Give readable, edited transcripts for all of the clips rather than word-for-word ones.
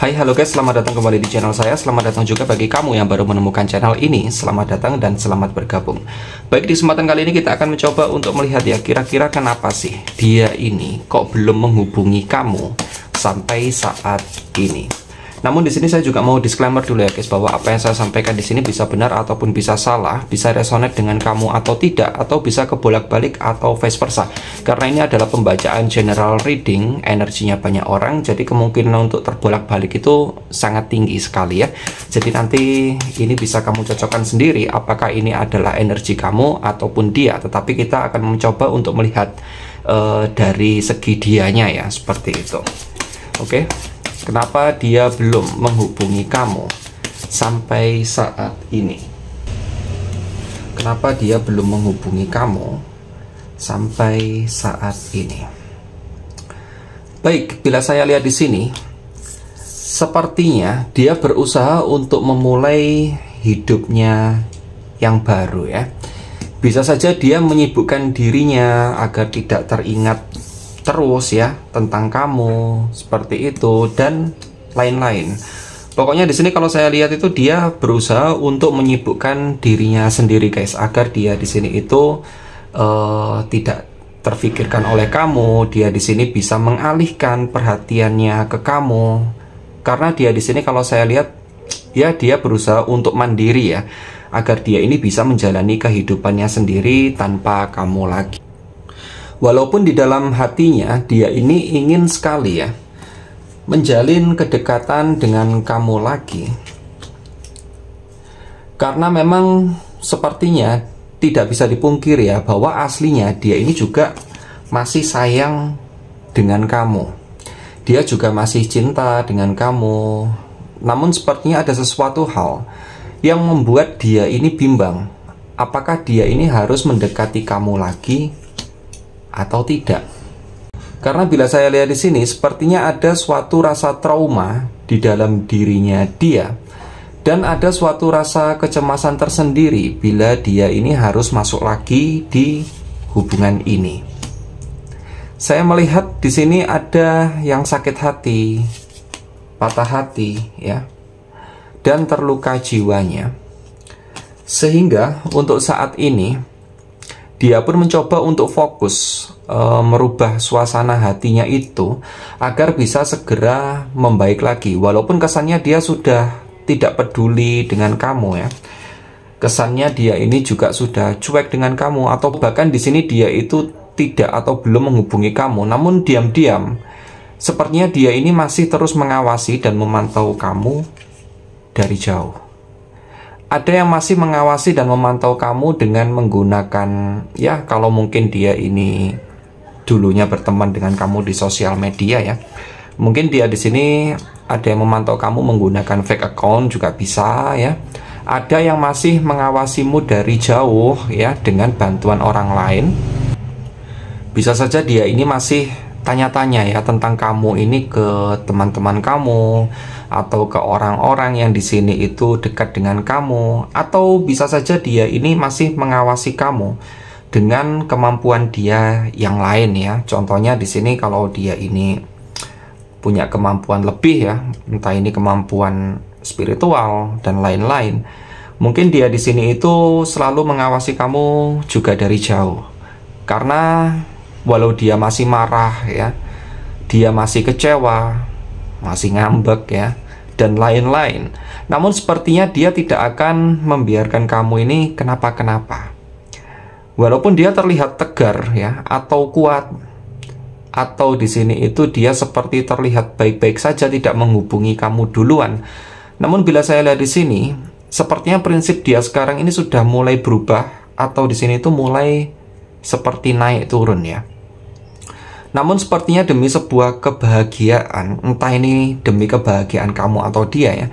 Hai, halo guys, selamat datang kembali di channel saya. Selamat datang juga bagi kamu yang baru menemukan channel ini. Selamat datang dan selamat bergabung. Baik, di kesempatan kali ini kita akan mencoba untuk melihat ya, kira-kira kenapa sih dia ini kok belum menghubungi kamu sampai saat ini. Namun di sini saya juga mau disclaimer dulu ya guys, bahwa apa yang saya sampaikan di sini bisa benar ataupun bisa salah, bisa resonate dengan kamu atau tidak, atau bisa kebolak-balik atau vice versa. Karena ini adalah pembacaan general reading, energinya banyak orang, jadi kemungkinan untuk terbolak-balik itu sangat tinggi sekali ya. Jadi nanti ini bisa kamu cocokkan sendiri apakah ini adalah energi kamu ataupun dia, tetapi kita akan mencoba untuk melihat dari segi dianya ya, seperti itu. Oke. Kenapa dia belum menghubungi kamu sampai saat ini? Kenapa dia belum menghubungi kamu sampai saat ini? Baik, bila saya lihat di sini, sepertinya dia berusaha untuk memulai hidupnya yang baru ya. Bisa saja dia menyibukkan dirinya agar tidak teringat terus ya tentang kamu, seperti itu dan lain-lain. Pokoknya di sini kalau saya lihat itu dia berusaha untuk menyibukkan dirinya sendiri guys, agar dia di sini itu tidak terfikirkan oleh kamu. Dia di sini bisa mengalihkan perhatiannya ke kamu, karena dia di sini kalau saya lihat ya dia berusaha untuk mandiri ya, agar dia ini bisa menjalani kehidupannya sendiri tanpa kamu lagi. Walaupun di dalam hatinya dia ini ingin sekali ya menjalin kedekatan dengan kamu lagi, karena memang sepertinya tidak bisa dipungkiri ya bahwa aslinya dia ini juga masih sayang dengan kamu. Dia juga masih cinta dengan kamu. Namun sepertinya ada sesuatu hal yang membuat dia ini bimbang. Apakah dia ini harus mendekati kamu lagi atau tidak? Karena bila saya lihat di sini sepertinya ada suatu rasa trauma di dalam dirinya dia, dan ada suatu rasa kecemasan tersendiri bila dia ini harus masuk lagi di hubungan ini. Saya melihat di sini ada yang sakit hati, patah hati ya, dan terluka jiwanya. Sehingga untuk saat ini dia pun mencoba untuk fokus merubah suasana hatinya itu agar bisa segera membaik lagi. Walaupun kesannya dia sudah tidak peduli dengan kamu ya. Kesannya dia ini juga sudah cuek dengan kamu, atau bahkan di sini dia itu tidak atau belum menghubungi kamu. Namun diam-diam sepertinya dia ini masih terus mengawasi dan memantau kamu dari jauh. Ada yang masih mengawasi dan memantau kamu dengan menggunakan ya, kalau mungkin dia ini dulunya berteman dengan kamu di sosial media ya. Mungkin dia di sini ada yang memantau kamu menggunakan fake account juga bisa ya. Ada yang masih mengawasimu dari jauh ya dengan bantuan orang lain. Bisa saja dia ini masih tanya-tanya ya tentang kamu ini ke teman-teman kamu, atau ke orang-orang yang di sini itu dekat dengan kamu, atau bisa saja dia ini masih mengawasi kamu dengan kemampuan dia yang lain ya. Contohnya di sini kalau dia ini punya kemampuan lebih ya, entah ini kemampuan spiritual dan lain-lain, mungkin dia di sini itu selalu mengawasi kamu juga dari jauh. Karena walau dia masih marah ya, dia masih kecewa, masih ngambek ya, dan lain-lain, namun sepertinya dia tidak akan membiarkan kamu ini kenapa-kenapa. Walaupun dia terlihat tegar ya, atau kuat, atau di sini itu dia seperti terlihat baik-baik saja, tidak menghubungi kamu duluan. Namun bila saya lihat di sini, sepertinya prinsip dia sekarang ini sudah mulai berubah, atau di sini itu mulai seperti naik turun ya. Namun sepertinya demi sebuah kebahagiaan, entah ini demi kebahagiaan kamu atau dia ya,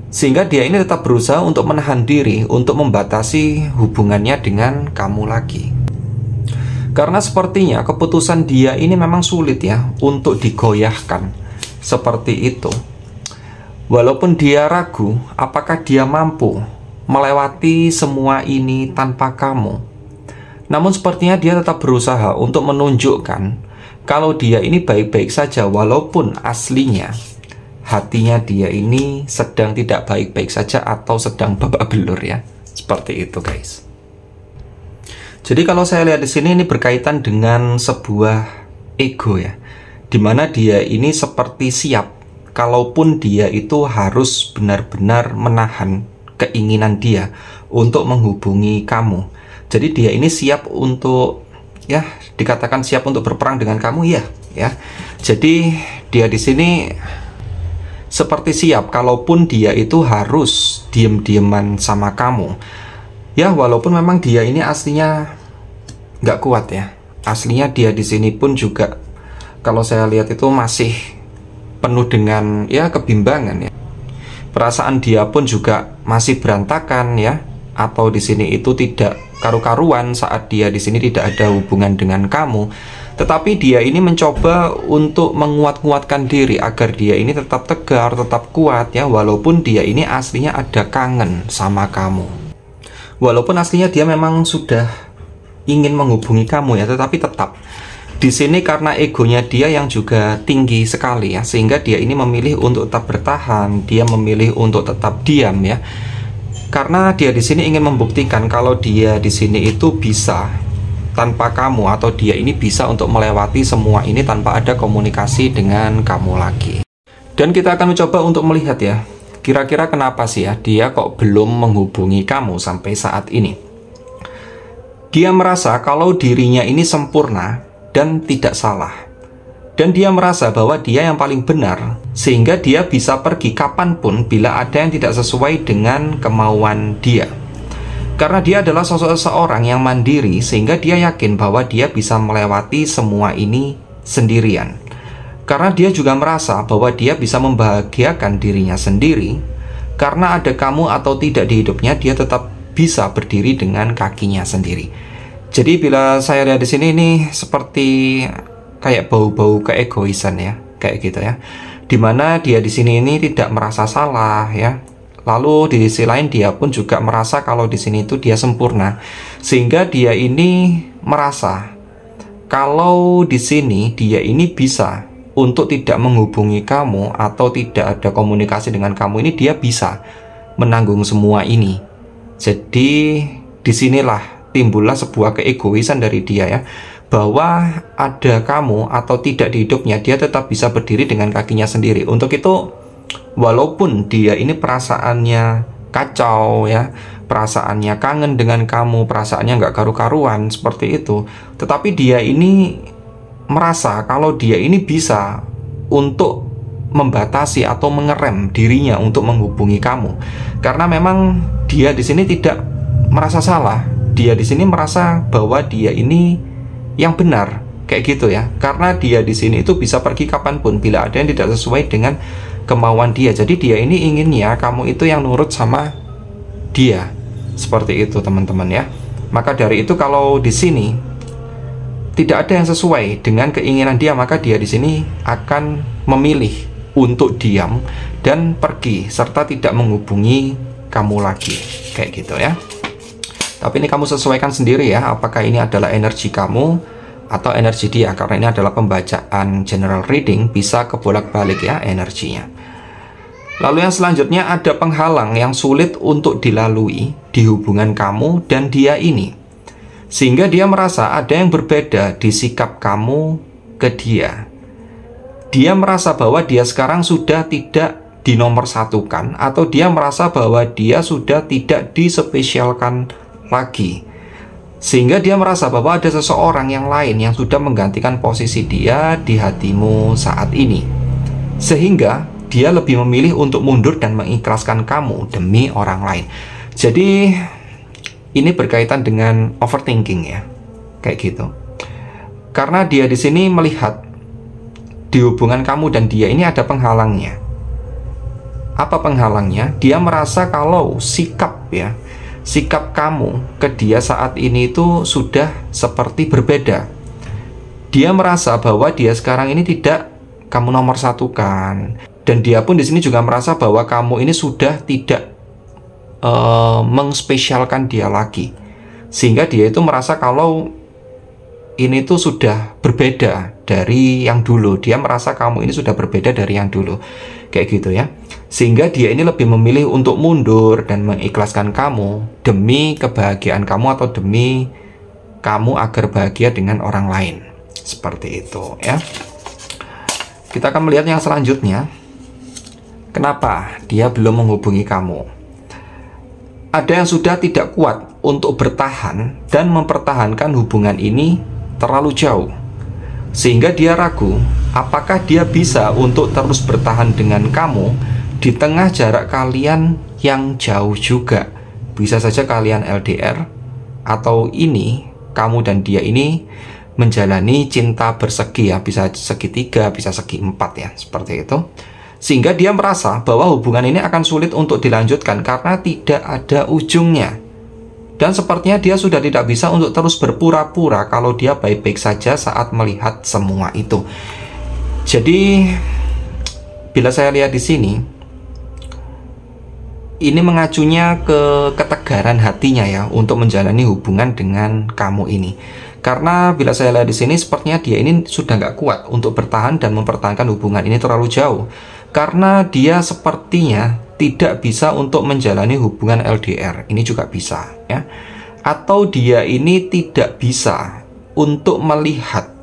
sehingga dia ini tetap berusaha untuk menahan diri untuk membatasi hubungannya dengan kamu lagi. Karena sepertinya keputusan dia ini memang sulit ya untuk digoyahkan seperti itu. Walaupun dia ragu apakah dia mampu melewati semua ini tanpa kamu, namun sepertinya dia tetap berusaha untuk menunjukkan kalau dia ini baik-baik saja, walaupun aslinya hatinya dia ini sedang tidak baik-baik saja atau sedang babak belur ya. Seperti itu guys. Jadi kalau saya lihat di sini ini berkaitan dengan sebuah ego ya, dimana dia ini seperti siap kalaupun dia itu harus benar-benar menahan keinginan dia untuk menghubungi kamu. Jadi dia ini siap untuk, ya dikatakan siap untuk berperang dengan kamu ya. Jadi dia di sini seperti siap kalaupun dia itu harus diem-dieman sama kamu. Ya walaupun memang dia ini aslinya nggak kuat ya. Aslinya dia di sini pun juga kalau saya lihat itu masih penuh dengan ya kebimbangan ya. Perasaan dia pun juga masih berantakan ya. Atau di sini itu tidak karu-karuan saat dia di sini tidak ada hubungan dengan kamu. Tetapi dia ini mencoba untuk menguat-nguatkan diri agar dia ini tetap tegar, tetap kuat ya, walaupun dia ini aslinya ada kangen sama kamu. Walaupun aslinya dia memang sudah ingin menghubungi kamu ya, tetapi tetap di sini karena egonya dia yang juga tinggi sekali ya, sehingga dia ini memilih untuk tetap bertahan, dia memilih untuk tetap diam ya. Karena dia di sini ingin membuktikan kalau dia di sini itu bisa tanpa kamu, atau dia ini bisa untuk melewati semua ini tanpa ada komunikasi dengan kamu lagi. Dan kita akan mencoba untuk melihat ya, kira-kira kenapa sih ya dia kok belum menghubungi kamu sampai saat ini. Dia merasa kalau dirinya ini sempurna dan tidak salah. Dan dia merasa bahwa dia yang paling benar, sehingga dia bisa pergi kapanpun bila ada yang tidak sesuai dengan kemauan dia. Karena dia adalah sosok seorang yang mandiri, sehingga dia yakin bahwa dia bisa melewati semua ini sendirian. Karena dia juga merasa bahwa dia bisa membahagiakan dirinya sendiri. Karena ada kamu atau tidak di hidupnya, dia tetap bisa berdiri dengan kakinya sendiri. Jadi bila saya lihat di sini ini seperti kayak bau-bau keegoisan ya, kayak gitu ya. Dimana dia di sini ini tidak merasa salah ya. Lalu di sisi lain dia pun juga merasa kalau di sini itu dia sempurna, sehingga dia ini merasa kalau di sini dia ini bisa untuk tidak menghubungi kamu atau tidak ada komunikasi dengan kamu, ini dia bisa menanggung semua ini. Jadi disinilah timbullah sebuah keegoisan dari dia ya, bahwa ada kamu atau tidak di hidupnya, dia tetap bisa berdiri dengan kakinya sendiri. Untuk itu walaupun dia ini perasaannya kacau ya, perasaannya kangen dengan kamu, perasaannya nggak karu-karuan seperti itu, tetapi dia ini merasa kalau dia ini bisa untuk membatasi atau mengerem dirinya untuk menghubungi kamu. Karena memang dia di sini tidak merasa salah, dia di sini merasa bahwa dia ini yang benar, kayak gitu ya. Karena dia di sini itu bisa pergi kapanpun bila ada yang tidak sesuai dengan kemauan dia. Jadi dia ini inginnya kamu itu yang nurut sama dia. Seperti itu teman-teman ya. Maka dari itu kalau di sini tidak ada yang sesuai dengan keinginan dia, maka dia di sini akan memilih untuk diam dan pergi serta tidak menghubungi kamu lagi. Kayak gitu ya. Tapi ini kamu sesuaikan sendiri ya, apakah ini adalah energi kamu atau energi dia, karena ini adalah pembacaan general reading, bisa kebolak-balik ya energinya. Lalu yang selanjutnya ada penghalang yang sulit untuk dilalui di hubungan kamu dan dia ini, sehingga dia merasa ada yang berbeda di sikap kamu ke dia. Dia merasa bahwa dia sekarang sudah tidak dinomorsatukan, atau dia merasa bahwa dia sudah tidak dispesialkan lagi, sehingga dia merasa bahwa ada seseorang yang lain yang sudah menggantikan posisi dia di hatimu saat ini, sehingga dia lebih memilih untuk mundur dan mengikhlaskan kamu demi orang lain. Jadi ini berkaitan dengan overthinking ya, kayak gitu. Karena dia di sini melihat di hubungan kamu dan dia ini ada penghalangnya. Apa penghalangnya? Dia merasa kalau sikap kamu ke dia saat ini itu sudah seperti berbeda. Dia merasa bahwa dia sekarang ini tidak kamu nomorsatukan, dan dia pun di sini juga merasa bahwa kamu ini sudah tidak mengspesialkan dia lagi, sehingga dia itu merasa kalau ini tuh sudah berbeda dari yang dulu. Dia merasa kamu ini sudah berbeda dari yang dulu. kayak gitu ya. Sehingga dia ini lebih memilih untuk mundur dan mengikhlaskan kamu demi kebahagiaan kamu atau demi kamu agar bahagia dengan orang lain. Seperti itu ya. Kita akan melihat yang selanjutnya. Kenapa dia belum menghubungi kamu? Ada yang sudah tidak kuat untuk bertahan dan mempertahankan hubungan ini terlalu jauh. Sehingga dia ragu apakah dia bisa untuk terus bertahan dengan kamu di tengah jarak kalian yang jauh juga. Bisa saja kalian LDR, atau ini kamu dan dia ini menjalani cinta bersegi ya, bisa segitiga, bisa segi empat ya, seperti itu. Sehingga dia merasa bahwa hubungan ini akan sulit untuk dilanjutkan karena tidak ada ujungnya. Dan sepertinya dia sudah tidak bisa untuk terus berpura-pura kalau dia baik-baik saja saat melihat semua itu. Jadi bila saya lihat di sini, ini mengacunya ke ketegaran hatinya ya untuk menjalani hubungan dengan kamu ini. Karena bila saya lihat di sini, sepertinya dia ini sudah nggak kuat untuk bertahan dan mempertahankan hubungan ini terlalu jauh. Karena dia sepertinya tidak bisa untuk menjalani hubungan LDR. Ini juga bisa ya. Atau dia ini tidak bisa untuk melihat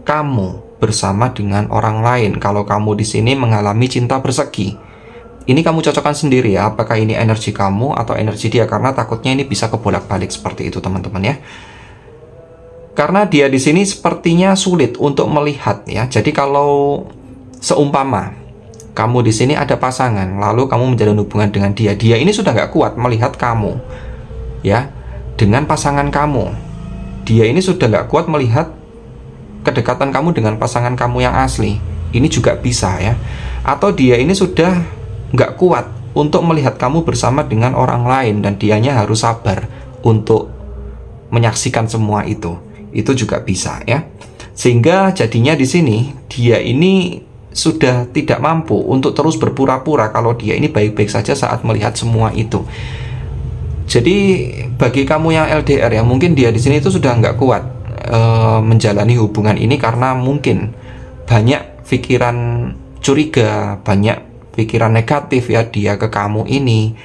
kamu bersama dengan orang lain kalau kamu di sini mengalami cinta bersegi. Ini kamu cocokkan sendiri ya, apakah ini energi kamu atau energi dia, karena takutnya ini bisa kebolak-balik seperti itu teman-teman ya. Karena dia di sini sepertinya sulit untuk melihat ya. Jadi kalau seumpama kamu di sini ada pasangan, lalu kamu menjalin hubungan dengan dia, dia ini sudah nggak kuat melihat kamu ya dengan pasangan kamu. Dia ini sudah nggak kuat melihat kedekatan kamu dengan pasangan kamu yang asli. Ini juga bisa ya. Atau dia ini sudah nggak kuat untuk melihat kamu bersama dengan orang lain dan dianya harus sabar untuk menyaksikan semua itu. Itu juga bisa ya. Sehingga jadinya di sini dia ini sudah tidak mampu untuk terus berpura-pura kalau dia ini baik-baik saja saat melihat semua itu. Jadi bagi kamu yang LDR ya, mungkin dia di sini itu sudah nggak kuat menjalani hubungan ini karena mungkin banyak pikiran curiga, banyak pikiran negatif ya dia ke kamu ini.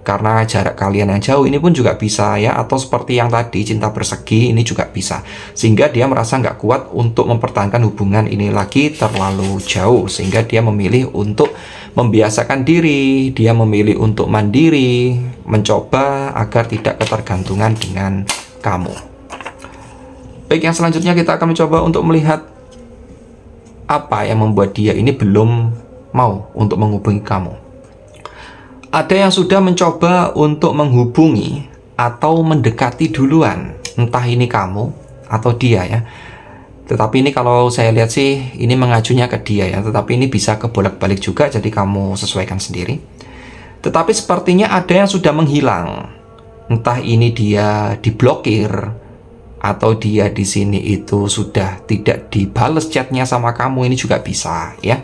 Karena jarak kalian yang jauh ini pun juga bisa ya. Atau seperti yang tadi cinta bersegi ini juga bisa. Sehingga dia merasa nggak kuat untuk mempertahankan hubungan ini lagi terlalu jauh. Sehingga dia memilih untuk membiasakan diri. Dia memilih untuk mandiri, mencoba agar tidak ketergantungan dengan kamu. Baik, yang selanjutnya kita akan mencoba untuk melihat apa yang membuat dia ini belum mau untuk menghubungi kamu. Ada yang sudah mencoba untuk menghubungi atau mendekati duluan, entah ini kamu atau dia ya. Tetapi ini kalau saya lihat sih ini mengacunya ke dia ya, tetapi ini bisa kebolak-balik juga, jadi kamu sesuaikan sendiri. Tetapi sepertinya ada yang sudah menghilang, entah ini dia diblokir atau dia di sini itu sudah tidak dibales chatnya sama kamu, ini juga bisa ya.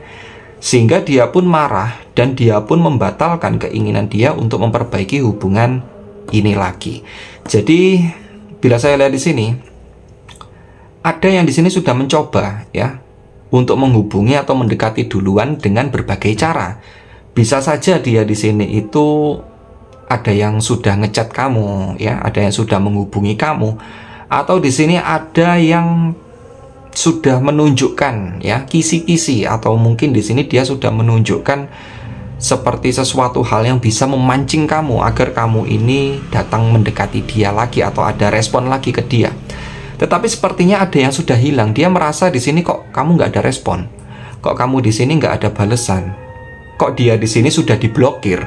Sehingga dia pun marah dan dia pun membatalkan keinginan dia untuk memperbaiki hubungan ini lagi. Jadi bila saya lihat di sini, ada yang di sini sudah mencoba ya untuk menghubungi atau mendekati duluan dengan berbagai cara. Bisa saja dia di sini itu ada yang sudah ngechat kamu ya, ada yang sudah menghubungi kamu, atau di sini ada yang sudah menunjukkan ya kisi-kisi, atau mungkin di sini dia sudah menunjukkan seperti sesuatu hal yang bisa memancing kamu agar kamu ini datang mendekati dia lagi atau ada respon lagi ke dia. Tetapi sepertinya ada yang sudah hilang. Dia merasa di sini kok kamu nggak ada respon, kok kamu di sini nggak ada balasan, kok dia di sini sudah diblokir.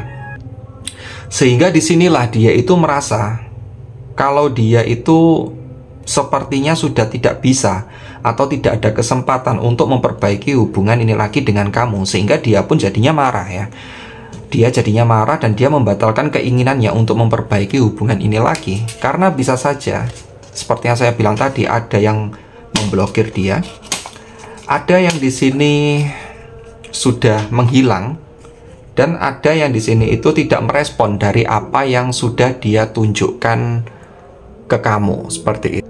Sehingga disinilah dia itu merasa kalau dia itu sepertinya sudah tidak bisa atau tidak ada kesempatan untuk memperbaiki hubungan ini lagi dengan kamu. Sehingga dia pun jadinya marah ya. Dia jadinya marah dan dia membatalkan keinginannya untuk memperbaiki hubungan ini lagi. Karena bisa saja seperti yang saya bilang tadi, ada yang memblokir dia, ada yang di sini sudah menghilang, dan ada yang di sini itu tidak merespon dari apa yang sudah dia tunjukkan ke kamu, seperti itu.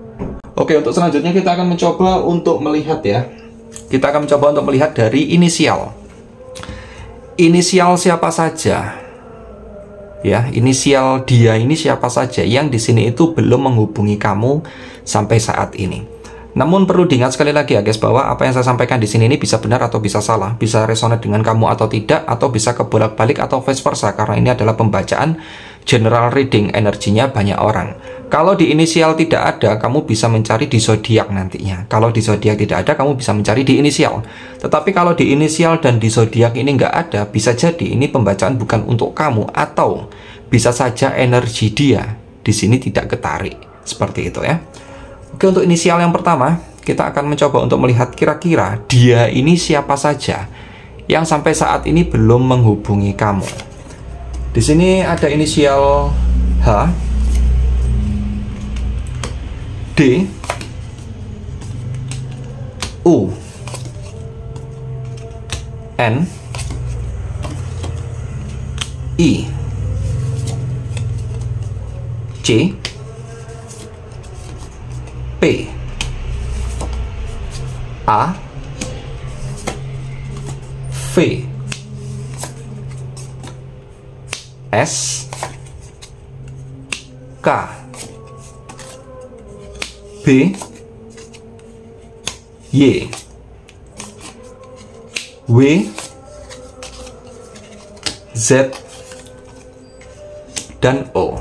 Oke, untuk selanjutnya kita akan mencoba untuk melihat ya. Kita akan mencoba untuk melihat dari inisial. inisial siapa saja, ya, inisial dia ini siapa saja yang di sini itu belum menghubungi kamu sampai saat ini. Namun perlu diingat sekali lagi ya guys, bahwa apa yang saya sampaikan di sini ini bisa benar atau bisa salah, bisa resonate dengan kamu atau tidak, atau bisa kebolak-balik atau vice versa, karena ini adalah pembacaan general reading, energinya banyak orang. Kalau di inisial tidak ada, kamu bisa mencari di zodiak nantinya. Kalau di zodiak tidak ada, kamu bisa mencari di inisial. Tetapi kalau di inisial dan di zodiak ini nggak ada, bisa jadi ini pembacaan bukan untuk kamu, atau bisa saja energi dia di sini tidak ketarik. Seperti itu ya. Oke, untuk inisial yang pertama, kita akan mencoba untuk melihat kira-kira dia ini siapa saja yang sampai saat ini belum menghubungi kamu. Di sini ada inisial H, D, U, N, I, C, P, A, V, S, K, B, Y, W, Z, dan O.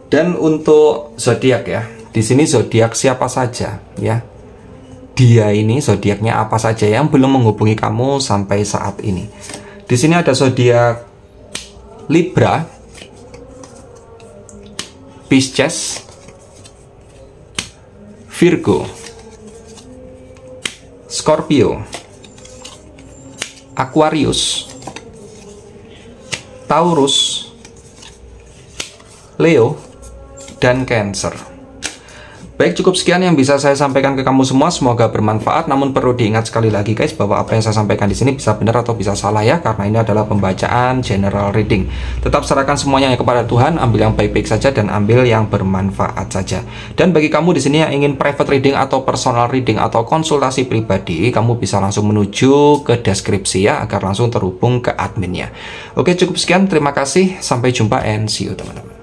Dan untuk zodiak ya, di sini zodiak siapa saja ya. Dia ini zodiaknya apa saja yang belum menghubungi kamu sampai saat ini. Di sini ada zodiak Libra, Pisces, Virgo, Scorpio, Aquarius, Taurus, Leo, dan Cancer. Baik, cukup sekian yang bisa saya sampaikan ke kamu semua. Semoga bermanfaat. Namun perlu diingat sekali lagi guys, bahwa apa yang saya sampaikan di sini bisa benar atau bisa salah ya, karena ini adalah pembacaan general reading. Tetap serahkan semuanya kepada Tuhan, ambil yang baik-baik saja dan ambil yang bermanfaat saja. Dan bagi kamu di sini yang ingin private reading atau personal reading atau konsultasi pribadi, kamu bisa langsung menuju ke deskripsi ya, agar langsung terhubung ke adminnya. Oke, cukup sekian. Terima kasih. Sampai jumpa and see you teman-teman.